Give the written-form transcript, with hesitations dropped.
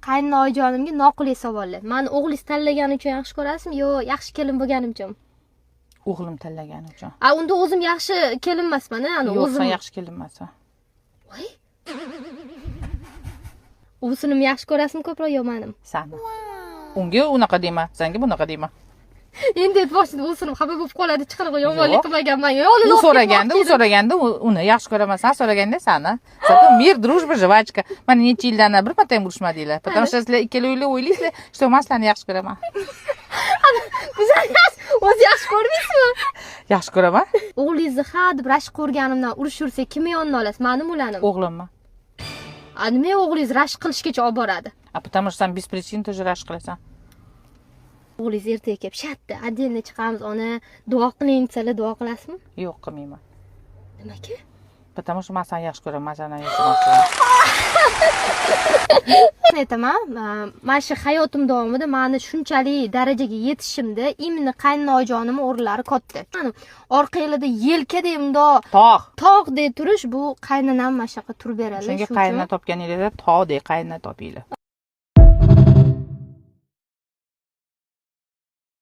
qayninoyjonimga noqulay savollar. Meni o'g'lingiz tanlagani uchun yaxshi ko'rasizmi yo yaxshi kelin bo'lganim uchun? O'g'lim tanlagani uchun. Unda o'zim yaxshi kelin emasman, Yo'q, o'zim. sen yaxshi kelin emassan. Voy. O'zini yaxshi ko'rasizmi ko'proq yo menim? Sani. Unga unaqa dema, senga bunaqa dema. Endi boshida o'zini xafa bo'lib qoladi, chiqarib yomonlik qilmaganman. U so'raganda uni yaxshi ko'raman, sen so'raganda sani. Zато мир, дружба, жвачка. Mana necha yildan bir marta ham urushmadinglar. Потому что sizlar ikkalovilar o'ylaysizlar, что men sizlarni yaxshi ko'raman. O'zi yaxshi ko'rmaysizmi? Yaxshi ko'raman. O'g'lingizni ha deb rashk ko'rganimdan urushursa, kimni yonidan olasiz? Menimi ulanimi? O'g'limmi? Nima o'g'lingiz rashk qilishgacha olib boradi? Потому что sen без причин тоже rashk qilasan. O'g'lingiz ertaga kelib, "Shatta, отдельно chiqamiz, ona, duo qiling" desalar, duo qilasizmi? Yo'q, qilmayman. Nimaga? Потому что men seni yaxshi ko'raman, sendan yaxshi. Aytaman, mana shu hayotim davomida meni shunchalik darajaga yetishimda imni qayninoyjonim o'rinlari katta. Orqanglarda yelkadek bundoq tog'dek turish bu qaynanam mana shu yoqqa turib beradi. Shunga qaynona topganingizda tog'dek qaynona topinglar.